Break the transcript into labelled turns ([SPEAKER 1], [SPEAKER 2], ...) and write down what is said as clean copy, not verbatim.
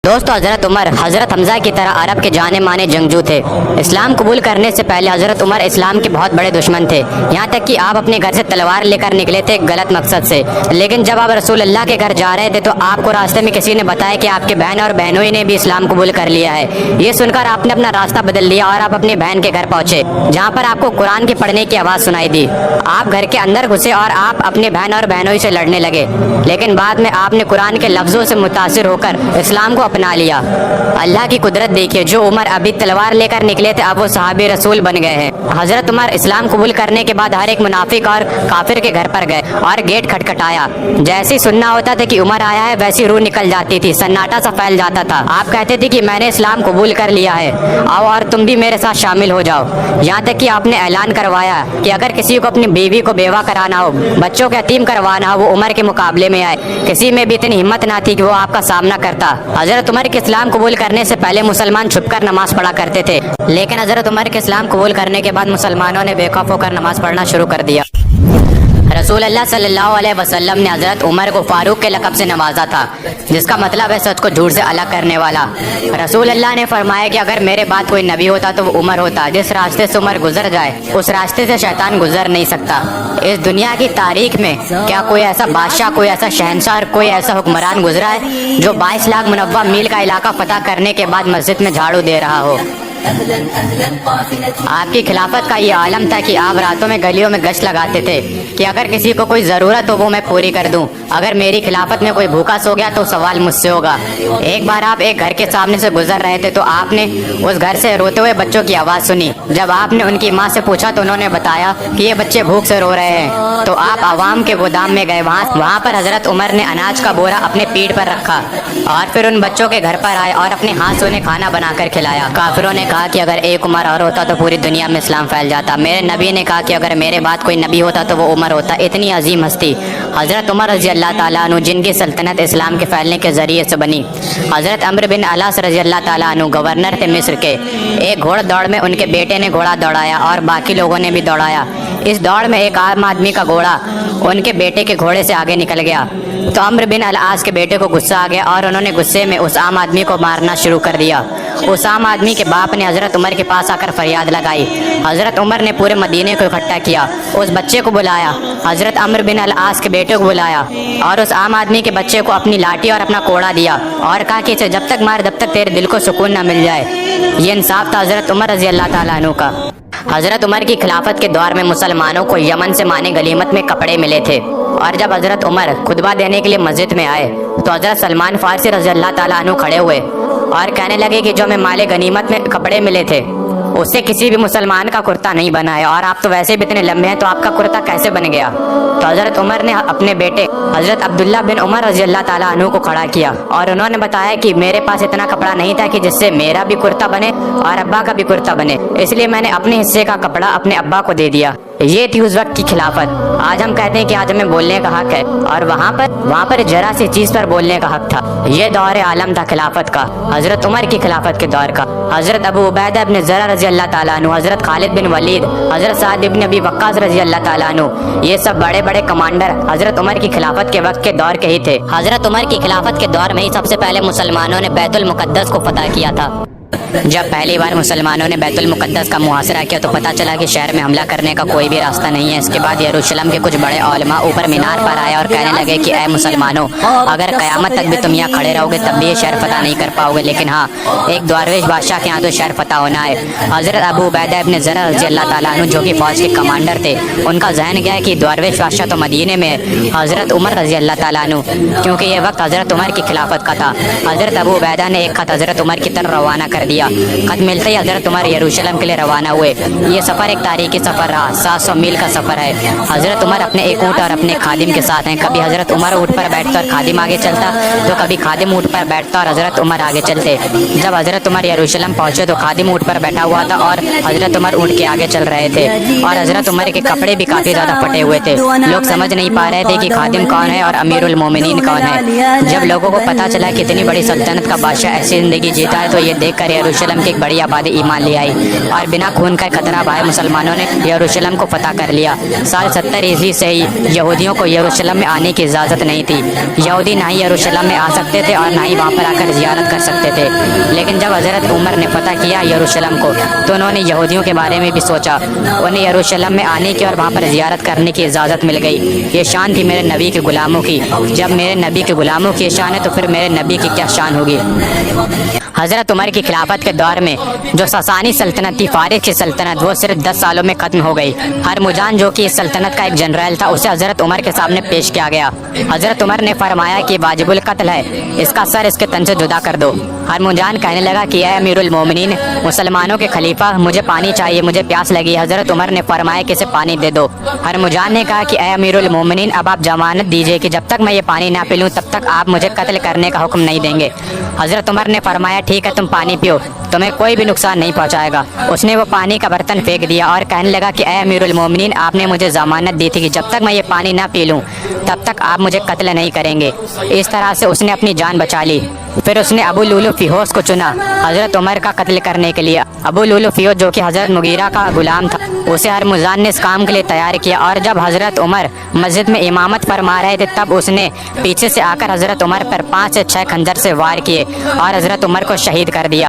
[SPEAKER 1] दोस्तों हज़रत उमर हज़रत हमज़ा की तरह अरब के जाने माने जंगजू थे। इस्लाम कबूल करने से पहले हज़रत उमर इस्लाम के बहुत बड़े दुश्मन थे। यहाँ तक कि आप अपने घर से तलवार लेकर निकले थे गलत मकसद से। लेकिन जब आप रसूल अल्लाह के घर जा रहे थे तो आपको रास्ते में किसी ने बताया कि आपके बहन और बहनोई ने भी इस्लाम कबूल कर लिया है। ये सुनकर आपने अपना रास्ता बदल लिया और आप अपनी बहन के घर पहुँचे, जहाँ पर आपको कुरान के पढ़ने की आवाज़ सुनाई दी। आप घर के अंदर घुसे और आप अपने बहन और बहनोई से लड़ने लगे, लेकिन बाद में आपने कुरान के लफ्ज़ों से मुतासिर होकर इस्लाम को अपना लिया। अल्लाह की कुदरत देखिए, जो उमर अभी तलवार लेकर निकले थे अब वो साहबी रसूल बन गए हैं। हजरत उमर इस्लाम कबूल करने के बाद हर एक मुनाफिक और काफिर के घर पर गए और गेट खटखटाया। जैसे ही सुनना होता था कि उमर आया है वैसी रूह निकल जाती थी, सन्नाटा सा फैल जाता था। आप कहते थे कि मैंने इस्लाम कबूल कर लिया है, आओ और तुम भी मेरे साथ शामिल हो जाओ। यहाँ तक कि आपने ऐलान करवाया कि अगर किसी को अपनी बीवी को बेवा कराना हो, बच्चों को यतीम करवाना हो, वो उमर के मुकाबले में आए। किसी में भी इतनी हिम्मत ना थी कि वो आपका सामना करता। हजरत उमर के इस्लाम कबूल करने से पहले मुसलमान छुपकर नमाज पढ़ा करते थे, लेकिन हजरत उमर के इस्लाम कबूल करने के बाद मुसलमानों ने बेखौफ होकर नमाज पढ़ना शुरू कर दिया। रसूल अल्लाह सल्लल्लाहु अलैहि वसल्लम ने हजरत उमर को फारूक के लक़ब से नवाजा था, जिसका मतलब है सच को झूठ से अलग करने वाला। रसूल अल्लाह ने फरमाया कि अगर मेरे बाद कोई नबी होता तो वो उमर होता। जिस रास्ते से उमर गुजर जाए उस रास्ते से शैतान गुजर नहीं सकता। इस दुनिया की तारीख में क्या कोई ऐसा बादशाह, कोई ऐसा शहंशाह, कोई ऐसा हुक्मरान गुजरा है जो 22 लाख मुनव्वा मील का इलाका फतह करने के बाद मस्जिद में झाड़ू दे रहा हो? आपकी खिलाफत का ये आलम था कि आप रातों में गलियों में गश्त लगाते थे कि अगर किसी को कोई ज़रूरत हो वो मैं पूरी कर दूं। अगर मेरी खिलाफत में कोई भूखा सो गया तो सवाल मुझसे होगा। एक बार आप एक घर के सामने से गुजर रहे थे तो आपने उस घर से रोते हुए बच्चों की आवाज़ सुनी। जब आपने उनकी माँ से पूछा तो उन्होंने बताया कि ये बच्चे भूख से रो रहे हैं। तो आप आवाम के गोदाम में गए। वहाँ पर हजरत उमर ने अनाज का बोरा अपने पीठ पर रखा और फिर उन बच्चों के घर पर आए और अपने हाथ से उन्हें खाना बनाकर खिलाया। काफिरों ने कहा कि अगर एक उमर और होता तो पूरी दुनिया में इस्लाम फैल जाता। मेरे नबी ने कहा कि अगर मेरे बाद कोई नबी होता तो वो उमर होता। इतनी अजीम हस्ती हज़रत उमर रज़ी अल्लाह ताला अन्हु, जिनकी सल्तनत इस्लाम के फैलने के ज़रिए से बनी। हज़रत अम्र बिन अलास रज़ी अल्लाह ताला अन्हु गवर्नर थे मिस्र के। एक घोड़ दौड़ में उनके बेटे ने घोड़ा दौड़ाया और बाकी लोगों ने भी दौड़ाया। इस दौड़ में एक आम आदमी का घोड़ा उनके बेटे के घोड़े से आगे निकल गया तो अम्र बिन अलास के बेटे को गुस्सा आ गया और उन्होंने गुस्से में उस आम आदमी को मारना शुरू कर दिया। उस आम आदमी के बाप ने हज़रत उमर के पास आकर फरियाद लगाई। हज़रत उमर ने पूरे मदीने को इकट्ठा किया, उस बच्चे को बुलाया, हज़रत अम्र बिन अलास के बेटे को बुलाया और उस आम आदमी के बच्चे को अपनी लाठी और अपना कोड़ा दिया और कहा कि इसे जब तक मार जब तक तेरे दिल को सुकून न मिल जाए। ये इंसाफ था हज़रत उमर रज़ी अल्लाह ताला अन्हु का। हज़रत उमर की खिलाफत के दौर में मुसलमानों को यमन से माने गनीमत में कपड़े मिले थे और जब हज़रत उमर खुतबा देने के लिए मस्जिद में आए तो हज़रत सलमान फारसी रज़ी अल्लाह ताला अन्हु खड़े हुए और कहने लगे कि जो हमें माले गनीमत में कपड़े मिले थे उससे किसी भी मुसलमान का कुर्ता नहीं बना है और आप तो वैसे भी इतने लंबे हैं तो आपका कुर्ता कैसे बन गया? तो हज़रत उमर ने अपने बेटे हज़रत अब्दुल्ला बिन उमर रज़ी अल्लाह ताला अन्हु को खड़ा किया और उन्होंने बताया कि मेरे पास इतना कपड़ा नहीं था कि जिससे मेरा भी कुर्ता बने और अब्बा का भी कुर्ता बने, इसलिए मैंने अपने हिस्से का कपड़ा अपने अब्बा को दे दिया। ये थी उस वक्त की खिलाफत। आज हम कहते हैं कि आज हमें बोलने का हक है और वहाँ पर जरा सी चीज़ पर बोलने का हक था। ये दौर आलम था खिलाफत का, हज़रत उमर की खिलाफत के दौर का। हज़रत अबू उबैदा इब्न ज़रा रज़ी अल्लाह ताला अन्हु, हज़रत खालिद बिन वलीद, हज़रत साद इब्न अबी वक्कास रज़ी अल्लाह ताला अन्हु, ये सब बड़े बड़े कमांडर हज़रत उमर की खिलाफत के वक्त के दौर के ही थे। हज़रत उमर की खिलाफत के दौर में ही सबसे पहले मुसलमानों ने बैतुल मुक़द्दस को फतह किया था। जब पहली बार मुसलमानों ने बैतुल मुक़द्दस का मुहासरा किया तो पता चला कि शहर में हमला करने का कोई भी रास्ता नहीं है। इसके बाद यरूशलेम के कुछ बड़े उलमा ऊपर मीनार पर आए और कहने लगे कि ऐ मुसलमानों, अगर क़यामत तक भी तुम यहाँ खड़े रहोगे तब भी ये शहर फतह नहीं कर पाओगे, लेकिन हाँ, एक दरवेश बादशाह के यहाँ तो शहर फतह होना है। हज़रत अबू उबैदा इब्न ज़रा रज़ी अल्लाह ताला अन्हु, जो कि फ़ौज के कमांडर थे, उनका जहन गया कि दरवेश बादशाह तो मदीने में है, हज़रत उमर रज़ी अल्लाह ताला अन्हु, क्योंकि ये वक्त हज़रत उमर की खिलाफत का था। हज़रत अबू उबैदा ने एक खत हज़रत उमर की तरफ रवाना कर दिया। खत मिलते ही हज़रत उमर यरूशलेम के लिए रवाना हुए। ये सफ़र एक तारीखी सफ़र रहा, 700 मील का सफ़र है। हज़रत उमर अपने एक ऊँट और अपने खादिम के साथ हैं। कभी हज़रत उमर ऊँट पर बैठता और खादिम आगे चलता, तो कभी खादिम ऊँट पर बैठता और हज़रत उमर आगे चलते। जब हज़रत उमर यरूशलेम पहुँचे तो खादिम ऊँट पर बैठा हुआ था और हज़रत उमर ऊँट के आगे चल रहे थे और हज़रत उमर के कपड़े भी काफ़ी ज़्यादा फटे हुए थे। लोग समझ नहीं पा रहे थे कि खादिम कौन है और अमीरुल मोमिनीन कौन है। जब लोगों को पता चला कि इतनी बड़ी सल्तनत का बादशाह ऐसी ज़िंदगी जीता है तो ये देख कर यरूशलेम की एक बड़ी आबादी ईमान ले आई और बिना खून का खतरा भाई मुसलमानों ने यरूशलेम को फतह कर लिया। साल 70 ईस्वी से ही यहूदियों को यरूशलेम में आने की इजाज़त नहीं थी। यहूदी ना ही यरूशलेम में आ सकते थे और ना ही वहाँ पर आकर ज़ियारत कर सकते थे। लेकिन जब हज़रत उमर ने फतह किया यरूशलेम को तो उन्होंने यहूदियों के बारे में भी सोचा। उन्हें यरूशलेम में आने की और वहाँ पर ज़ियारत करने की इजाज़त मिल गई। ये शान थी मेरे नबी के गुलामों की। जब मेरे नबी के गुलामों की शान है तो फिर मेरे नबी की क्या शान होगी। हज़रत उमर की खिलाफत के दौर में जो ससानी सल्तनत थी, फारिस की सल्तनत, वो सिर्फ 10 सालों में ख़त्म हो गई। हरमुजान जो कि इस सल्तनत का एक जनरल था, उसे हज़रत उमर के सामने पेश किया गया। हज़रत उमर ने फरमाया कि वाजिबुल कत्ल है, इसका सर इसके तन से जुदा कर दो। हरमुजान कहने लगा कि ऐ अमीरुल मोमिनीन, मुसलमानों के खलीफा, मुझे पानी चाहिए, मुझे प्यास लगी। हज़रत उमर ने फरमाया कि इसे पानी दे दो। हरमुजान ने कहा कि ऐ अमीरुल मोमिनीन, अब आप जमानत दीजिए कि जब तक मैं ये पानी ना पी लूँ तब तक आप मुझे कत्ल करने का हुक्म नहीं देंगे। हज़रत उमर ने फरमाया ठीक है, तुम पानी पियो, तुम्हें कोई भी नुकसान नहीं पहुंचाएगा। उसने वो पानी का बर्तन फेंक दिया और कहने लगा कि ऐ अमीरुल मोमिनीन, आपने मुझे ज़मानत दी थी कि जब तक मैं ये पानी ना पी लूँ तब तक आप मुझे कत्ल नहीं करेंगे। इस तरह से उसने अपनी जान बचा ली। फिर उसने अबू लुलु फिहोस को चुना हज़रत उमर का कत्ल करने के लिए। अबू लुलु फिहोस जो कि हज़रत मुगीरा का गुलाम था, उसे हरमुजान ने इस काम के लिए तैयार किया। और जब हज़रत उमर मस्जिद में इमामत फरमा रहे थे तब उसने पीछे से आकर हज़रत उमर पर 5 से 6 खंजर से वार किए और हज़रत उमर को शहीद कर दिया।